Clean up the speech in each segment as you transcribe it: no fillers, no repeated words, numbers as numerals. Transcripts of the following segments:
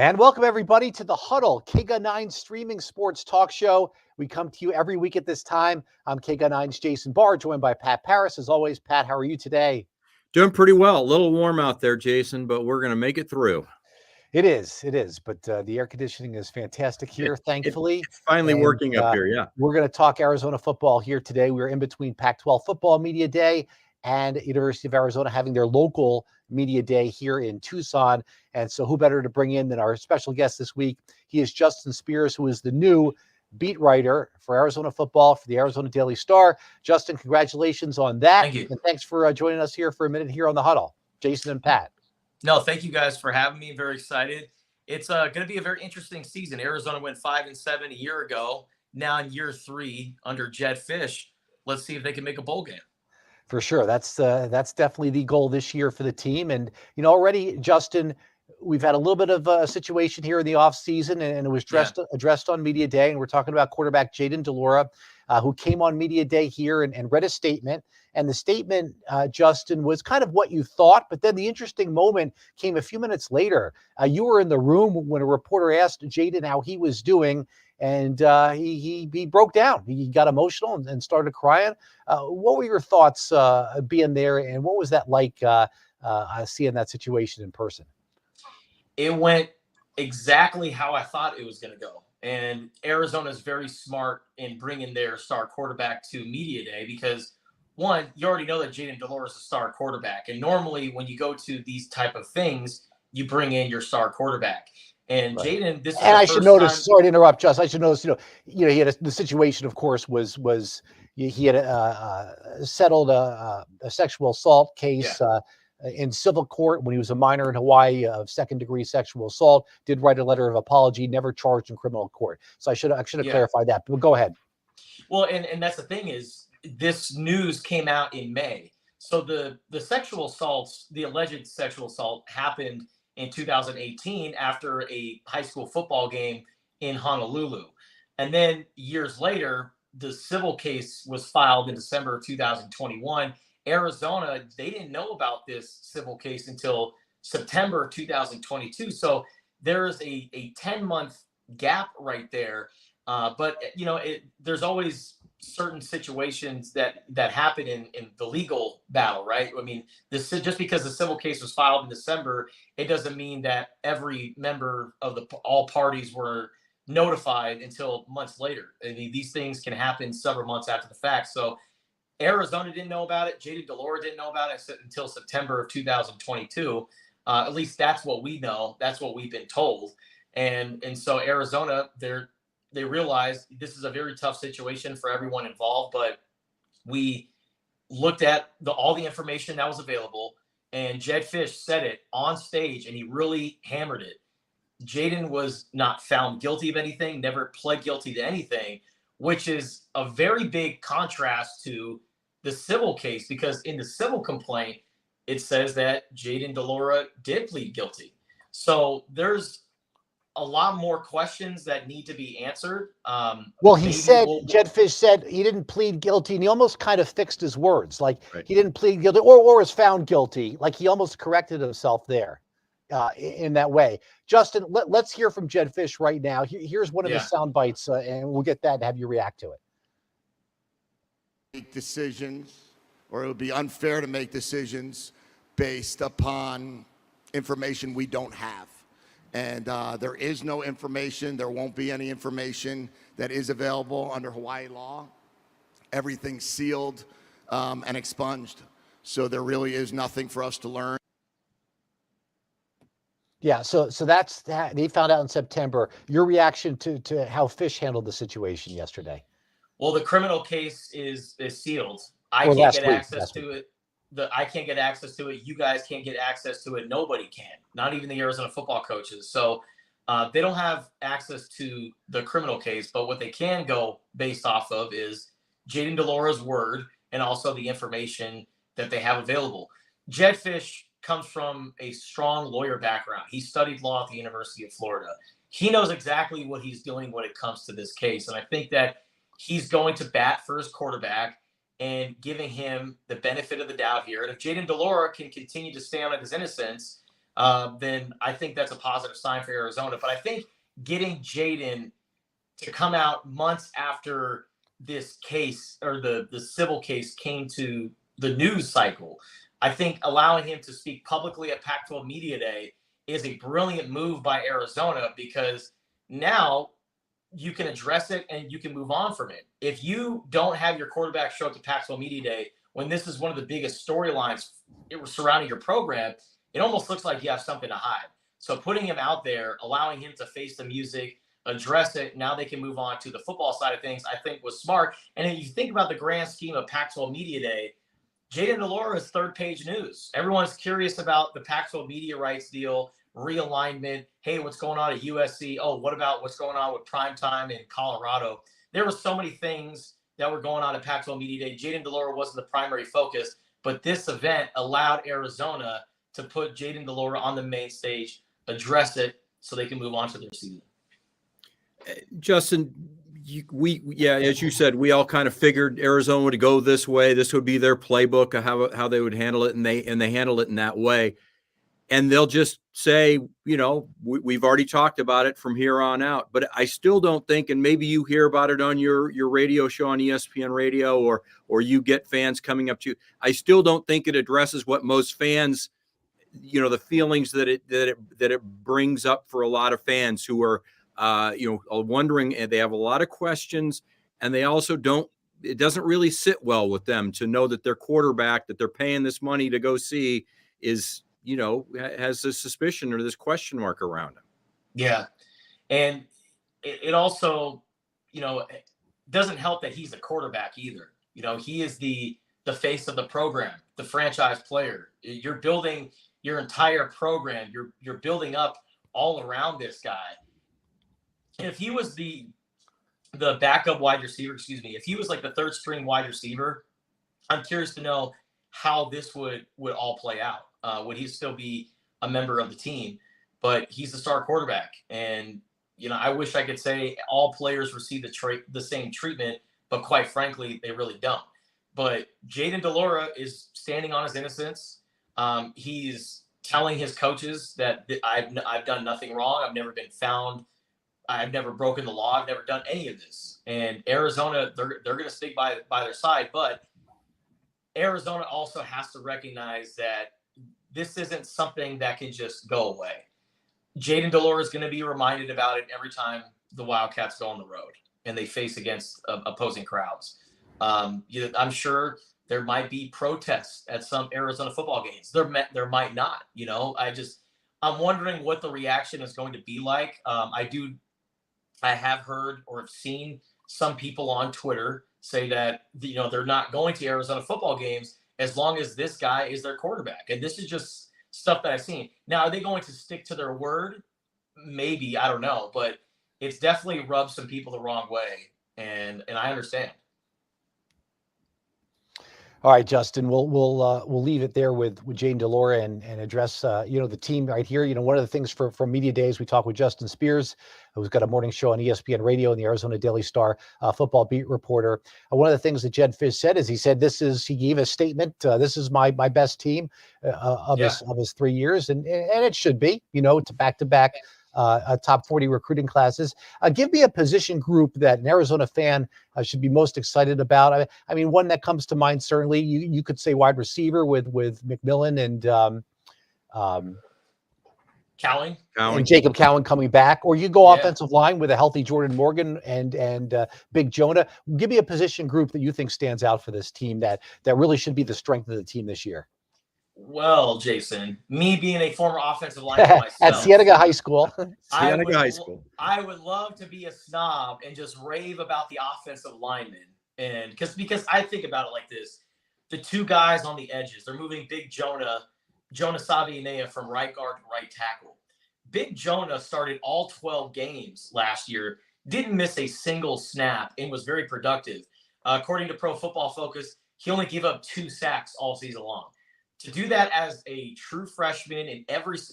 And welcome everybody to the Huddle, KGUN9 streaming sports talk show. We come to you every week at this time. I'm KGUN9's Jason Barr, joined by Pat Paris. As always, Pat, how are you today? Doing pretty well. A little warm out there, Jason, but we're going to make it through. It is. But the air conditioning is fantastic here, thankfully. It's finally working up here, yeah. We're going to talk Arizona football here today. We're in between Pac-12 football media day and University of Arizona having their local media day here in Tucson. And so who better to bring in than our special guest this week? He is Justin Spears, who is the new beat writer for Arizona football for the Arizona Daily Star. Justin, congratulations on that. Thank you. And thanks for joining us here for a minute here on the Huddle. Jason and Pat. No, thank you guys for having me. Very excited. It's going to be a very interesting season. Arizona went 5-7 a year ago. Now in year 3 under Jedd Fisch. Let's see if they can make a bowl game. For sure. That's definitely the goal this year for the team. And, already, Justin, we've had a little bit of a situation here in the offseason, and it was addressed on Media Day. And we're talking about quarterback Jayden de Laura, who came on Media Day here and read a statement. And the statement, Justin, was kind of what you thought. But then the interesting moment came a few minutes later. You were in the room when a reporter asked Jayden how he was doing. And he broke down. He got emotional and started crying. What were your thoughts being there, and what was that like seeing that situation in person? It went exactly how I thought it was going to go. And Arizona is very smart in bringing their star quarterback to Media Day because, one, you already know that Jayden de Laura is a star quarterback. And normally when you go to these type of things, you bring in your star quarterback. And Right. Jayden, this is and I should notice. time... Sorry to interrupt, Justin. I should notice. He had the situation. Of course, was he had settled a sexual assault case in civil court when he was a minor in Hawaii of second-degree sexual assault. Did write a letter of apology. Never charged in criminal court. So I should have clarified that. But go ahead. Well, and that's the thing is this news came out in May. So the sexual assaults, the alleged sexual assault, happened in 2018 after a high school football game in Honolulu. And then years later, the civil case was filed in December of 2021. Arizona, they didn't know about this civil case until September 2022. So there is a 10-month gap right there. But, there's always certain situations that happen in the legal battle, right? I mean, just because the civil case was filed in December, it doesn't mean that every member of all parties were notified until months later. I mean, these things can happen several months after the fact. So Arizona didn't know about it. Jayden de Laura didn't know about it until September of 2022. At least that's what we know. That's what we've been told. And so Arizona, they realized this is a very tough situation for everyone involved, but we looked at all the information that was available, and Jedd Fisch said it on stage, and he really hammered it. Jayden was not found guilty of anything, never pled guilty to anything, which is a very big contrast to the civil case, because in the civil complaint, it says that Jayden de Laura did plead guilty. So there's a lot more questions that need to be answered. Well, Jedd Fisch said he didn't plead guilty, and he almost kind of fixed his words. Like He didn't plead guilty or was found guilty. Like he almost corrected himself there in that way. Justin, let's hear from Jedd Fisch right now. Here's one of the sound bites, and we'll get that and have you react to it. Make decisions, or it would be unfair to make decisions based upon information we don't have. And there is no information. There won't be any information that is available under Hawaii law. Everything's sealed and expunged. So there really is nothing for us to learn. Yeah, so that's that. They found out in September. Your reaction to how Fisch handled the situation yesterday? Well, the criminal case is sealed. I can't get access to it. I can't get access to it. You guys can't get access to it. Nobody can, not even the Arizona football coaches. So they don't have access to the criminal case, but what they can go based off of is Jayden de Laura's word and also the information that they have available. Jedd Fisch comes from a strong lawyer background. He studied law at the University of Florida. He knows exactly what he's doing when it comes to this case. And I think that he's going to bat for his quarterback and giving him the benefit of the doubt here. And if Jayden de Laura can continue to stand on his innocence, then I think that's a positive sign for Arizona. But I think getting Jaden to come out months after this case or the civil case came to the news cycle, I think allowing him to speak publicly at Pac-12 Media Day is a brilliant move by Arizona, because now you can address it and you can move on from it. If you don't have your quarterback show up to Pac-12 Media Day when this is one of the biggest storylines surrounding your program, it almost looks like you have something to hide. So putting him out there, allowing him to face the music, address it, now they can move on to the football side of things, I think was smart. And if you think about the grand scheme of Pac-12 Media Day, Jaden DeLora is third-page news. Everyone's curious about the Pac-12 media rights deal, realignment. Hey, what's going on at USC? Oh, what about what's going on with primetime in Colorado? There were so many things that were going on at Pac-12 Media Day. Jaden DeLora wasn't the primary focus, but this event allowed Arizona to put Jaden DeLora on the main stage, address it, so they can move on to their season. Justin, as you said, we all kind of figured Arizona would go this way. This would be their playbook of how they would handle it, and they handle it in that way. And they'll just say, we've already talked about it from here on out. But I still don't think, and maybe you hear about it on your radio show on ESPN Radio, or you get fans coming up to you. I still don't think it addresses what most fans, the feelings that it brings up for a lot of fans who are wondering, and they have a lot of questions, and they also it doesn't really sit well with them to know that their quarterback that they're paying this money to go see is, has this suspicion or this question mark around him. Yeah. And it also, it doesn't help that he's a quarterback either. He is the face of the program, the franchise player. You're building your entire program. You're building up all around this guy. If he was the backup wide receiver, if he was like the third string wide receiver, I'm curious to know how this would all play out. Would he still be a member of the team? But he's the star quarterback. And, I wish I could say all players receive the same treatment, but quite frankly, they really don't. But Jaden DeLora is standing on his innocence. He's telling his coaches that I've done nothing wrong. I've never been found. I've never broken the law. I've never done any of this. And Arizona, they're going to stick by their side. But Arizona also has to recognize that this isn't something that can just go away. Jaden DeLora is going to be reminded about it every time the Wildcats go on the road and they face against opposing crowds. I'm sure there might be protests at some Arizona football games. There might not. I'm wondering what the reaction is going to be like. I have heard or have seen some people on Twitter say that, they're not going to Arizona football games as long as this guy is their quarterback. And this is just stuff that I've seen. Now, are they going to stick to their word? Maybe, I don't know, but it's definitely rubbed some people the wrong way. And I understand. All right, Justin, we'll leave it there with Jaden DeLora and address the team right here. One of the things from Media Days, we talked with Justin Spears, who's got a morning show on ESPN Radio and the Arizona Daily Star, football beat reporter. One of the things that Jedd Fisch said is he gave a statement. This is my best team of his 3 years, and it should be. To back-to-back top 40 recruiting classes. Give me a position group that an Arizona fan should be most excited about. I mean, one that comes to mind, certainly, you could say wide receiver with McMillan and Cowan and Jacob Cowan coming back, or you go offensive line with a healthy Jordan Morgan and Big Jonah. Give me a position group that you think stands out for this team that really should be the strength of the team this year. Well, Jason, me being a former offensive lineman myself at Cienega High School, I would love to be a snob and just rave about the offensive linemen, and because I think about it like this: the two guys on the edges, they're moving Big Jonah Savianea from right guard to right tackle. Big Jonah started all 12 games last year, didn't miss a single snap, and was very productive. According to Pro Football Focus, he only gave up 2 sacks all season long. To do that as a true freshman and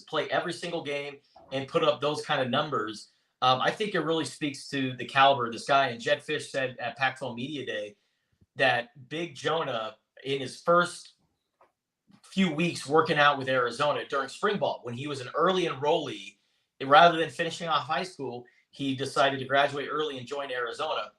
play every single game and put up those kind of numbers, I think it really speaks to the caliber of this guy. And Jedd Fisch said at Pac-12 Media Day that Big Jonah, in his first few weeks working out with Arizona during spring ball when he was an early enrollee. Rather than finishing off high school, he decided to graduate early and join Arizona.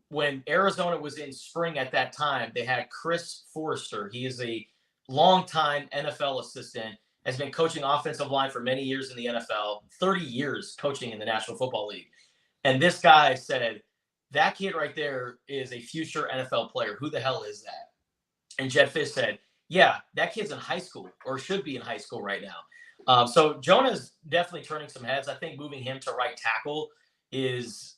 When Arizona was in spring at that time, they had Chris Forrester. He is a longtime NFL assistant, has been coaching offensive line for many years in the NFL, 30 years coaching in the National Football League. And this guy said, that kid right there is a future NFL player. Who the hell is that? And Jed Fish said, yeah, that kid's in high school or should be in high school right now. So Jonah's definitely turning some heads. I think moving him to right tackle is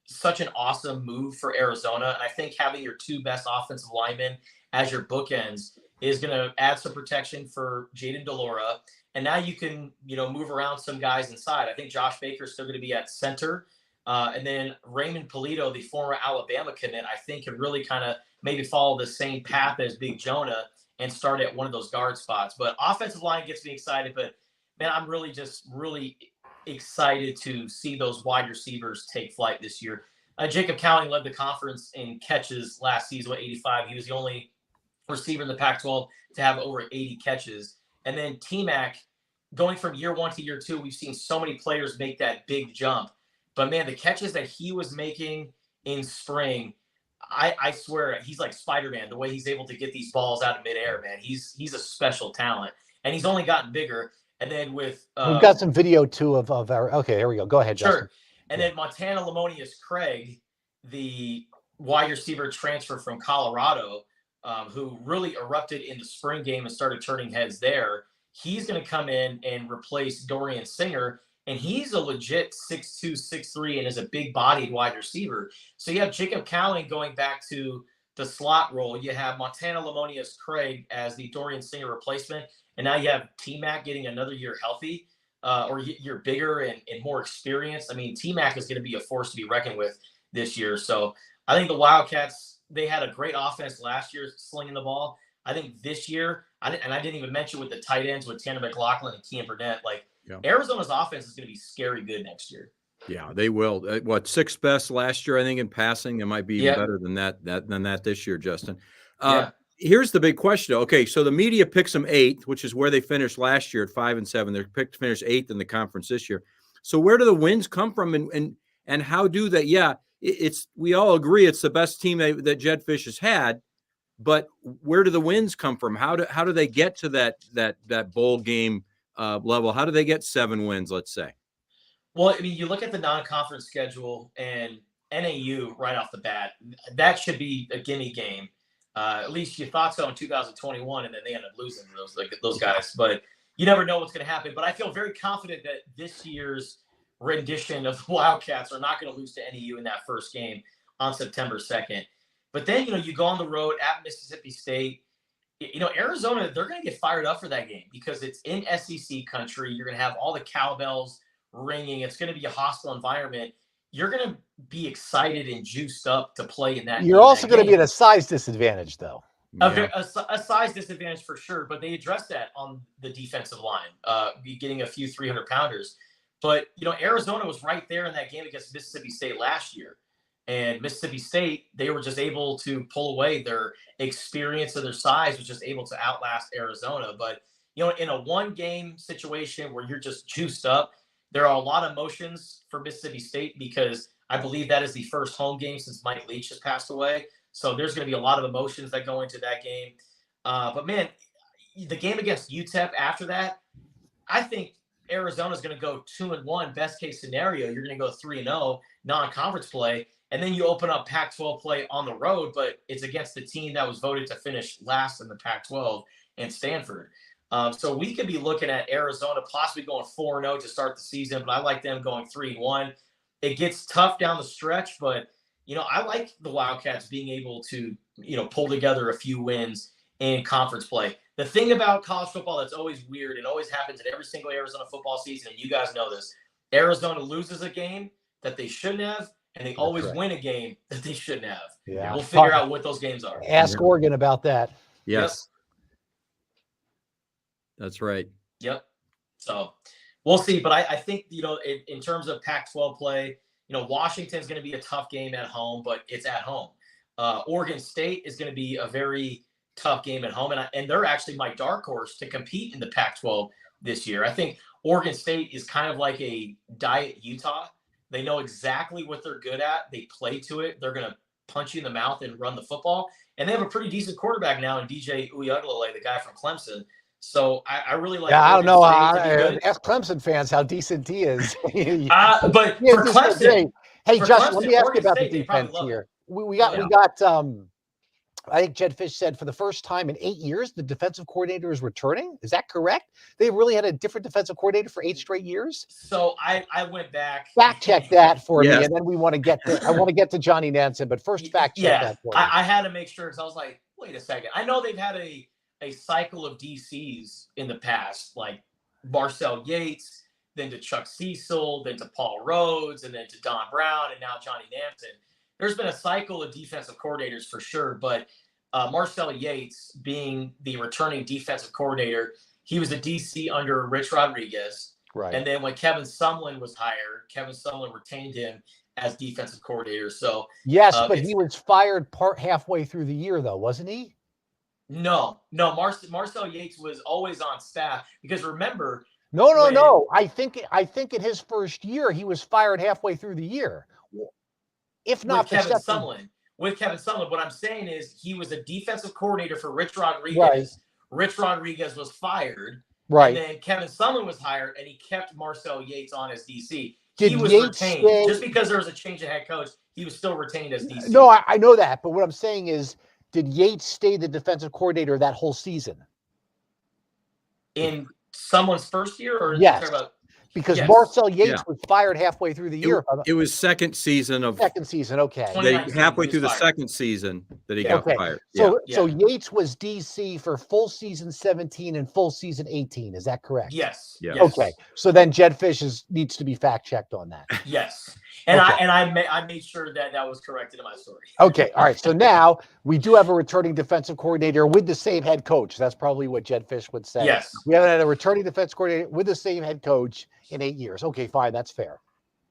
such an awesome move for Arizona. And I think having your two best offensive linemen as your bookends is going to add some protection for Jaden Delora. And now you can, move around some guys inside. I think Josh Baker's still going to be at center. And then Raymond Polito, the former Alabama commit, I think can really kind of maybe follow the same path as Big Jonah and start at one of those guard spots. But offensive line gets me excited. But, man, I'm really excited to see those wide receivers take flight this year. Jacob Cowling led the conference in catches last season with 85. He was the only receiver in the Pac-12 to have over 80 catches. And then T-Mac, going from year one to year two, we've seen so many players make that big jump. But, man, the catches that he was making in spring, I swear, he's like Spider-Man, the way he's able to get these balls out of midair, man. He's a special talent, and he's only gotten bigger. And then with we've got some video, too, of our – okay, here we go. Go ahead, sure. Justin. And then Montana Lamonius Craig, the wide receiver transfer from Colorado, who really erupted in the spring game and started turning heads there, he's going to come in and replace Dorian Singer. And he's a legit 6'2", 6'3", and is a big-bodied wide receiver. So you have Jacob Cowling going back to the slot role. You have Montana Lamonius Craig as the Dorian Singer replacement. And now you have T-Mac getting another year healthy, or you're bigger and more experienced. I mean, T-Mac is going to be a force to be reckoned with this year. So I think the Wildcats, they had a great offense last year slinging the ball. I think this year, I didn't even mention with the tight ends with Tanner McLaughlin and Kean Burnett, Arizona's offense is going to be scary good next year. Yeah, they will. Sixth best last year, I think, in passing. It might be even better than that this year, Justin. Here's the big question. Okay, so the media picks them 8th, which is where they finished last year at 5-7. They're picked to finish 8th in the conference this year. So where do the wins come from, and how do they? Yeah, we all agree it's the best team that Jed Fish has had. But where do the wins come from? How do they get to that bowl game level? How do they get 7 wins, let's say? Well, I mean, you look at the non-conference schedule and NAU right off the bat, that should be a gimme game. At least you thought so in 2021, and then they ended up losing those guys. But you never know what's going to happen. But I feel very confident that this year's rendition of the Wildcats are not going to lose to NAU in that first game on September 2nd. But then, you go on the road at Mississippi State. Arizona, they're going to get fired up for that game because it's in SEC country. You're going to have all the cowbells ringing. It's going to be a hostile environment. You're going to be excited and juiced up to play in that. You're also going to be at a size disadvantage, though. A size disadvantage for sure, but they addressed that on the defensive line, getting a few 300-pounders. But, Arizona was right there in that game against Mississippi State last year. And Mississippi State, they were just able to pull away. Their experience and their size was just able to outlast Arizona. But, in a one-game situation where you're just juiced up, there are a lot of emotions for Mississippi State because I believe that is the first home game since Mike Leach has passed away. So there's going to be a lot of emotions that go into that game. But, man, the game against UTEP after that, I think Arizona's going to go 2-1. Best case scenario, you're going to go 3-0 non-conference play. And then you open up Pac-12 play on the road, but it's against the team that was voted to finish last in the Pac-12 and Stanford. So we could be looking at Arizona possibly going 4-0 to start the season, but I like them going 3-1. It gets tough down the stretch, but, I like the Wildcats being able to, pull together a few wins in conference play. The thing about college football that's always weird and always happens in every single Arizona football season, and you guys know this, Arizona loses a game that they shouldn't have, and they always win a game that they shouldn't have. Yeah. We'll figure out what those games are. Ask Oregon about that. Yes. Yep. That's right. Yep. So we'll see. But I think, in terms of Pac-12 play, Washington's going to be a tough game at home, but it's at home. Oregon State is going to be a very tough game at home, and they're actually my dark horse to compete in the Pac-12 this year. I think Oregon State is kind of like a diet Utah. They know exactly what they're good at. They play to it. They're going to punch you in the mouth and run the football. And they have a pretty decent quarterback now in DJ Uiagalelei, the guy from Clemson. So I really like I don't know. Ask Clemson fans how decent he is. But for Clemson, hey, Justin, let me ask you Oregon about State, the defense here. We got I think Jed Fish said for the first time in 8 years, the defensive coordinator is returning. Is that correct? They really had a different defensive coordinator for 8 straight years. So I went back. Fact check that for me, and then we want to get to. I want to get to Johnny Nansen, but first fact check that for me. I had to make sure because I was like, wait a second. I know they've had a cycle of DCs in the past, like Marcel Yates, then to Chuck Cecil, then to Paul Rhodes, and then to Don Brown, and now Johnny Nansen. There's been a cycle of defensive coordinators for sure, but Marcel Yates being the returning defensive coordinator, he was a DC under Rich Rodriguez. Right. And then when Kevin Sumlin was hired, Kevin Sumlin retained him as defensive coordinator. So yes, but he was fired halfway through the year, though, wasn't he? No. Marcel Yates was always on staff because remember. No. I think in his first year he was fired halfway through the year. If not with Kevin Sumlin. With Kevin Sumlin, what I'm saying is he was a defensive coordinator for Rich Rodriguez. Right. Rich Rodriguez was fired. Right. And then Kevin Sumlin was hired, and he kept Marcel Yates on as DC. Did he was Yates retained. Just because there was a change of head coach, he was still retained as DC. No, I know that. But what I'm saying is, did Yates stay the defensive coordinator that whole season? In someone's first year? Or yes. Because Marcel Yates was fired halfway through the year. It was second season. Okay. Halfway through the second season that he got fired. So Yates was DC for full season 17 and full season 18. Is that correct? Yes. Okay. So then Jed Fish needs to be fact checked on that. Yes. And I made sure that was corrected in my story. Okay. All right. So now we do have a returning defensive coordinator with the same head coach. That's probably what Jed Fish would say. Yes. We haven't had a returning defense coordinator with the same head coach in 8 years. Okay, fine. That's fair.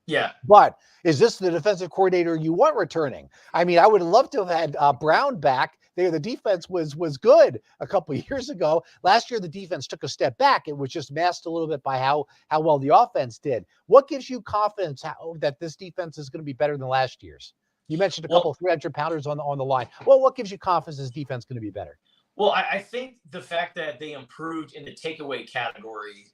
Yeah. But is this the defensive coordinator you want returning? I mean, I would love to have had Brown back. The defense was good a couple of years ago. Last year, the defense took a step back. It was just masked a little bit by how well the offense did. What gives you confidence that this defense is going to be better than last year's? You mentioned a couple of 300-pounders on the line. Well, what gives you confidence this defense is going to be better? Well, I think the fact that they improved in the takeaway category,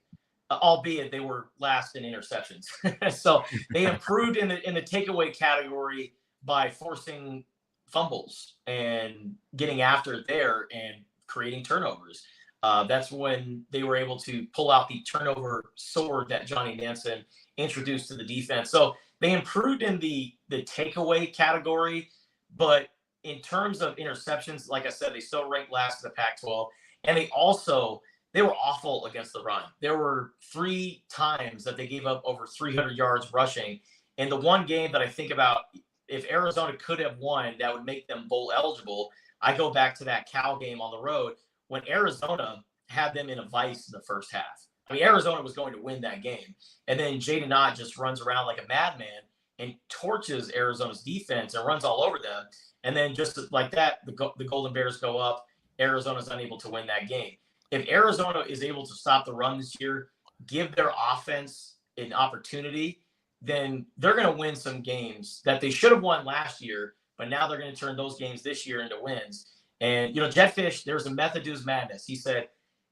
albeit they were last in interceptions. So they improved in the takeaway category by forcing fumbles and getting after it there and creating turnovers. That's when they were able to pull out the turnover sword that Johnny Nansen introduced to the defense. So they improved in the takeaway category, but in terms of interceptions, like I said, they still ranked last in the Pac-12. And they were awful against the run. There were 3 times that they gave up over 300 yards rushing. And the one game that I think about, if Arizona could have won, that would make them bowl eligible. I go back to that Cal game on the road when Arizona had them in a vice in the first half. I mean, Arizona was going to win that game. And then Jaden Ott just runs around like a madman and torches Arizona's defense and runs all over them. And then just like that, the Golden Bears go up. Arizona's unable to win that game. If Arizona is able to stop the run this year, give their offense an opportunity, then they're going to win some games that they should have won last year, but now they're going to turn those games this year into wins. And, Jed Fish, there's a method to his madness. He said,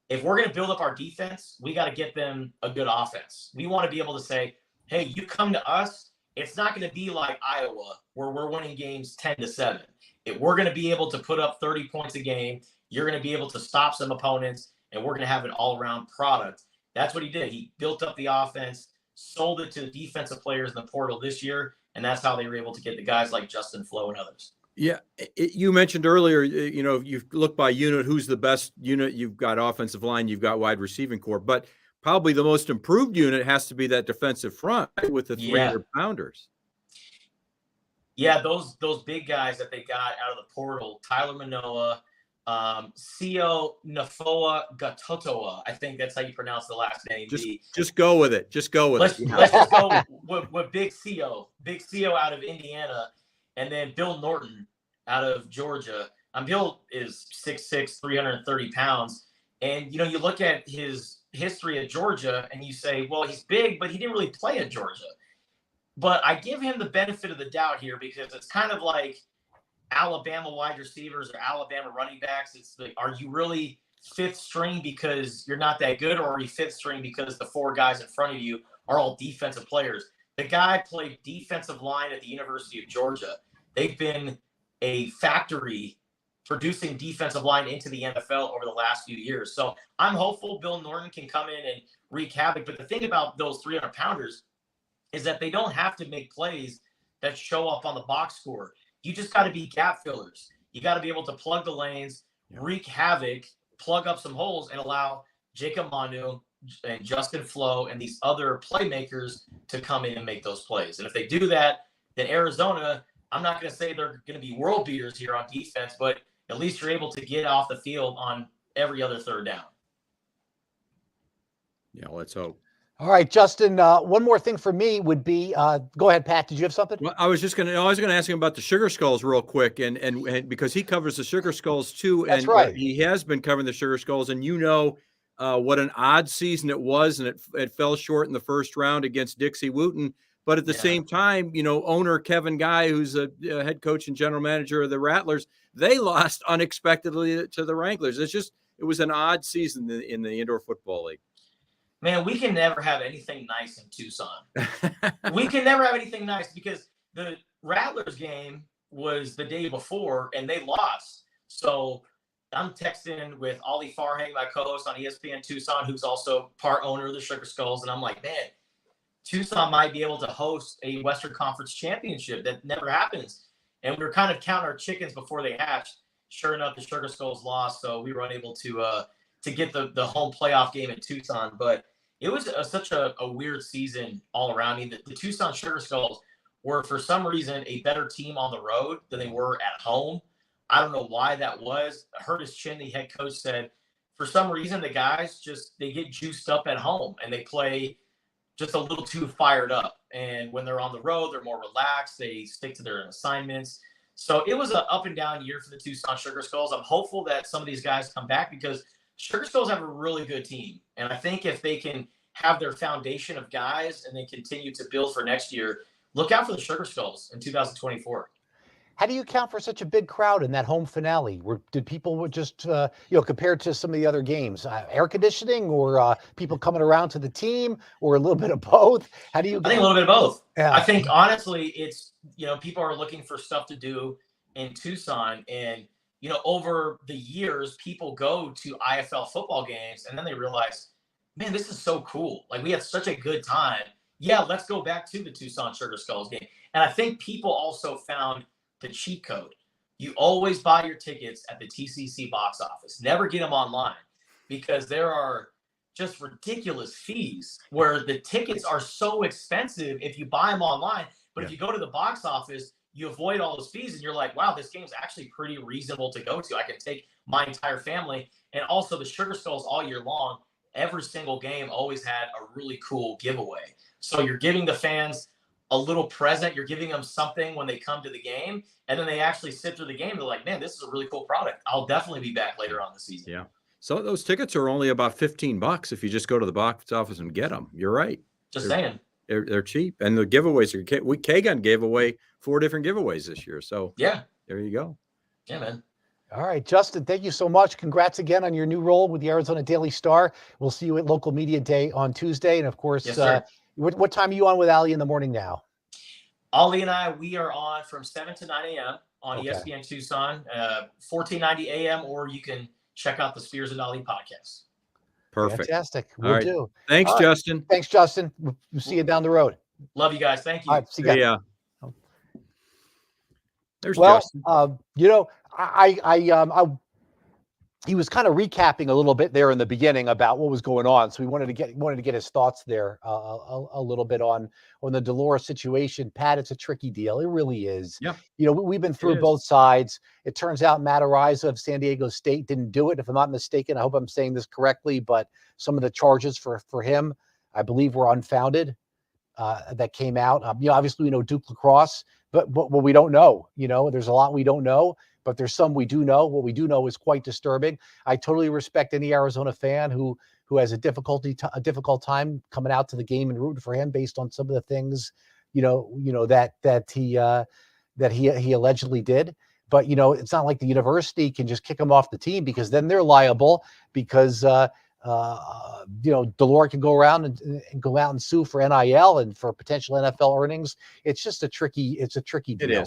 if we're going to build up our defense, we got to get them a good offense. We want to be able to say, hey, you come to us. It's not going to be like Iowa where we're winning games 10-7. If we're going to be able to put up 30 points a game, you're going to be able to stop some opponents, and we're going to have an all-around product. That's what he did. He built up the offense, sold it to the defensive players in the portal this year, and that's how they were able to get the guys like Justin Flo and others. Yeah, you mentioned earlier, you look by unit, who's the best unit. You've got offensive line, you've got wide receiving core, but probably the most improved unit has to be that defensive front with the 300-pounders. Yeah, those big guys that they got out of the portal, Tyler Manoa, Sio Nafoa Gatotoa. I think that's how you pronounce the last name. Just go with it. Let's just go with Big Sio out of Indiana, and then Bill Norton out of Georgia. Bill is 6'6", 330 pounds. And, you look at his history at Georgia and you say, well, he's big, but he didn't really play at Georgia. But I give him the benefit of the doubt here because it's kind of like Alabama wide receivers or Alabama running backs. It's like, are you really fifth string because you're not that good, or are you fifth string because the four guys in front of you are all defensive players? The guy played defensive line at the University of Georgia. They've been a factory producing defensive line into the NFL over the last few years. So I'm hopeful Bill Norton can come in and wreak havoc. But the thing about those 300-pounders is that they don't have to make plays that show up on the box score. You just got to be gap fillers. You got to be able to plug the lanes, wreak havoc, plug up some holes, and allow Jacob Manu and Justin Flo and these other playmakers to come in and make those plays. And if they do that, then Arizona, I'm not going to say they're going to be world beaters here on defense, but at least you're able to get off the field on every other third down. Yeah, let's hope. All right, Justin, one more thing for me would be, go ahead, Pat, did you have something? Well, I was going to ask him about the Sugar Skulls real quick, and because he covers the Sugar Skulls too. That's and right. He has been covering the Sugar Skulls, and what an odd season it was, and it fell short in the first round against Dixie Wooten. But at the same time, owner Kevin Guy, who's a head coach and general manager of the Rattlers, they lost unexpectedly to the Wranglers. It was an odd season in the Indoor Football League. Man, we can never have anything nice in Tucson. We can never have anything nice because the Rattlers game was the day before and they lost. So I'm texting with Ollie Farhang, my co-host on ESPN Tucson, who's also part owner of the Sugar Skulls. And I'm like, man, Tucson might be able to host a Western Conference championship. That never happens. And we were kind of counting our chickens before they hatched. Sure enough, the Sugar Skulls lost. So we were unable to get the home playoff game in Tucson. But it was such a weird season all around. I mean, the Tucson Sugar Skulls were, for some reason, a better team on the road than they were at home. I don't know why that was. Curtis Chin, the head coach, said, for some reason, the guys they get juiced up at home and they play just a little too fired up. And when they're on the road, they're more relaxed. They stick to their assignments. So it was an up and down year for the Tucson Sugar Skulls. I'm hopeful that some of these guys come back because Sugar Skulls have a really good team. And I think if they can have their foundation of guys and then continue to build for next year, look out for the Sugar Skulls in 2024. How do you account for such a big crowd in that home finale? Did people just, compared to some of the other games, air conditioning or people coming around to the team or a little bit of both? How do you? I think a little bit of both. Yeah. I think honestly, it's, people are looking for stuff to do in Tucson, and over the years, people go to IFL football games and then they realize, man, this is so cool. Like, we had such a good time. Yeah, let's go back to the Tucson Sugar Skulls game. And I think people also found the cheat code. You always buy your tickets at the TCC box office. Never get them online because there are just ridiculous fees where the tickets are so expensive if you buy them online. But if you go to the box office, you avoid all those fees and you're like, wow, this game's actually pretty reasonable to go to. I can take my entire family. And also the Sugar Skulls all year long, every single game always had a really cool giveaway. So you're giving the fans a little present. You're giving them something when they come to the game, and then they actually sit through the game. They're like, man, this is a really cool product. I'll definitely be back later on the season. Yeah. So those tickets are only about $15 if you just go to the box office and get them. You're right. Saying. They're cheap. And the giveaways K-Gun gave away 4 different giveaways this year. So yeah, there you go. Yeah, man. All right, Justin, thank you so much. Congrats again on your new role with the Arizona Daily Star. We'll see you at Local Media Day on Tuesday. And of course, yes, what time are you on with Ali in the morning now? Ali and I, we are on from 7 to 9 a.m. on ESPN Tucson, 1490 a.m., or you can check out the Spears and Ali podcast. Perfect. Fantastic. We'll do. Thanks, Justin. Thanks, Justin. We'll see you down the road. Love you guys. Thank you. All right, see you. Yeah. There's Justin. He was kind of recapping a little bit there in the beginning about what was going on. So we wanted to get his thoughts there a little bit on the Delores situation. Pat, it's a tricky deal. It really is. Yeah. We've been through both sides. It turns out Matt Ariza of San Diego State didn't do it, if I'm not mistaken. I hope I'm saying this correctly, but some of the charges for him, I believe, were unfounded that came out. Obviously we know Duke lacrosse, but we don't know. There's a lot we don't know. but there's some we do know. What we do know is quite disturbing. I totally respect any Arizona fan who has a difficult time coming out to the game and rooting for him based on some of the things, that he allegedly did. But, it's not like the university can just kick him off the team, because then they're liable, because, Delore can go around and go out and sue for NIL and for potential NFL earnings. It's just a tricky deal.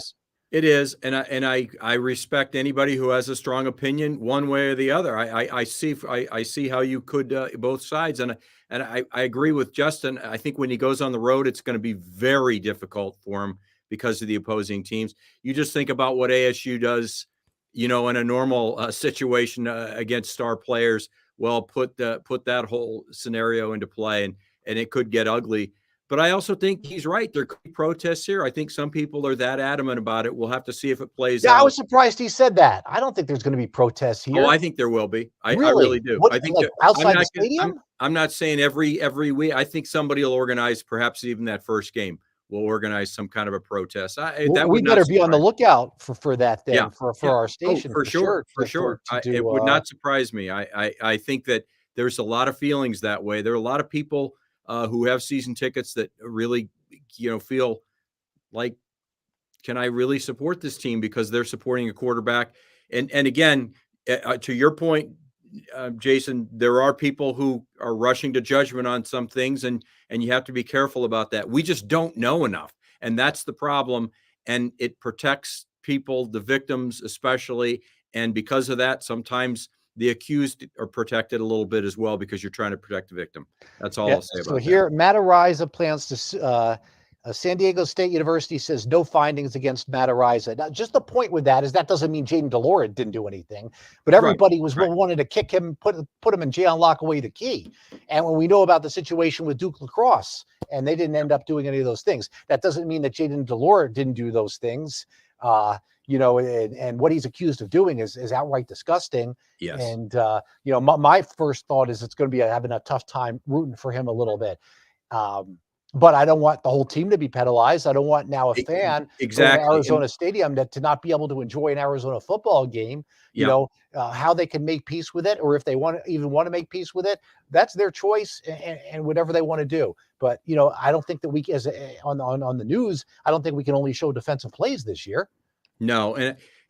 It is. And I respect anybody who has a strong opinion one way or the other. I see how you could, both sides. And I agree with Justin. I think when he goes on the road, it's going to be very difficult for him because of the opposing teams. You just think about what ASU does, in a normal situation against star players. Well, put that whole scenario into play, and it could get ugly. But I also think he's right. There could be protests here. I think some people are that adamant about it. We'll have to see if it plays out. I was surprised he said that. I don't think there's going to be protests here. Oh, I think there will be. I really do. What, I think like outside the stadium? I'm not saying every week. I think somebody will organize, perhaps even that first game, will organize some kind of a protest. We better be on the lookout for that then, for our station. For sure. It would not surprise me. I think that there's a lot of feelings that way. There are a lot of people who have season tickets that really, feel like, can I really support this team because they're supporting a quarterback? And again, to your point, Jason, there are people who are rushing to judgment on some things, and you have to be careful about that. We just don't know enough, and that's the problem. And it protects people, the victims especially, and because of that, sometimes the accused are protected a little bit as well, because you're trying to protect the victim. That's all I'll say about that. So here, Matt Ariza plans to San Diego State University says no findings against Matt Ariza. Now, just the point with that is that doesn't mean Jaden Delore didn't do anything, but everybody wanted to kick him, put him in jail and lock away the key. And when we know about the situation with Duke Lacrosse, and they didn't end up doing any of those things, that doesn't mean that Jaden Delore didn't do those things. And what he's accused of doing is outright disgusting. Yes. And, my first thought is it's going to be having a tough time rooting for him a little bit. But I don't want the whole team to be penalized. I don't want now a fan in Arizona Stadium to not be able to enjoy an Arizona football game. How they can make peace with it, or if they want to make peace with it, that's their choice, and whatever they want to do. But I don't think that we, on the news, I don't think we can only show defensive plays this year. No,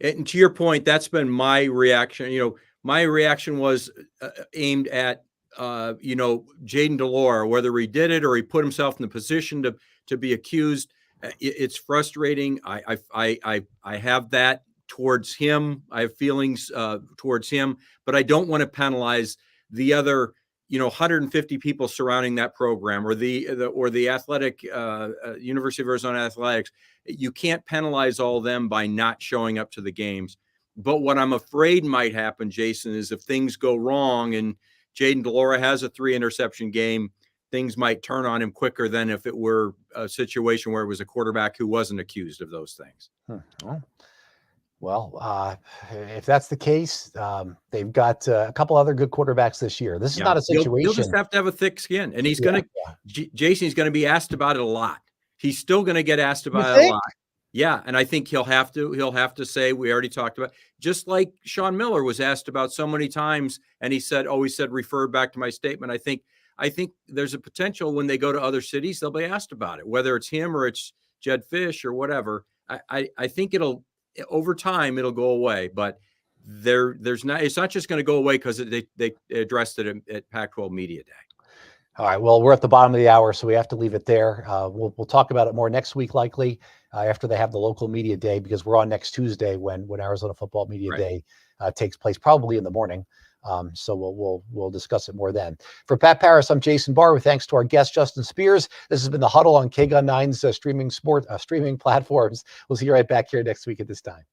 and to your point, that's been my reaction. My reaction was aimed at Jaden Delore, whether he did it or he put himself in the position to be accused. It's frustrating. I have that towards him. I have feelings towards him, but I don't want to penalize the other 150 people surrounding that program, or the athletic University of Arizona athletics. You can't penalize all of them by not showing up to the games. But what I'm afraid might happen, Jason, is if things go wrong and Jaden Delore has a 3-interception game, things might turn on him quicker than if it were a situation where it was a quarterback who wasn't accused of those things. Well, if that's the case, they've got a couple other good quarterbacks this year. This is not a situation. He'll just have to have a thick skin, and he's going to, Jason's going to be asked about it a lot. He's still going to get asked about it a lot. Yeah. And I think he'll have to say, we already talked about, just like Sean Miller was asked about so many times, and he said, refer back to my statement. I think there's a potential when they go to other cities, they'll be asked about it, whether it's him or it's Jed Fish or whatever. I think over time it'll go away, but it's not just going to go away because they addressed it at Pac-12 Media Day. All right. Well, we're at the bottom of the hour, so we have to leave it there. We'll talk about it more next week, likely after they have the local media day, because we're on next Tuesday when Arizona Football Media Day takes place, probably in the morning. So we'll discuss it more then. For Pat Paris, I'm Jason Barr. With thanks to our guest Justin Spears. This has been the Huddle on KGUN 9's streaming platforms. We'll see you right back here next week at this time.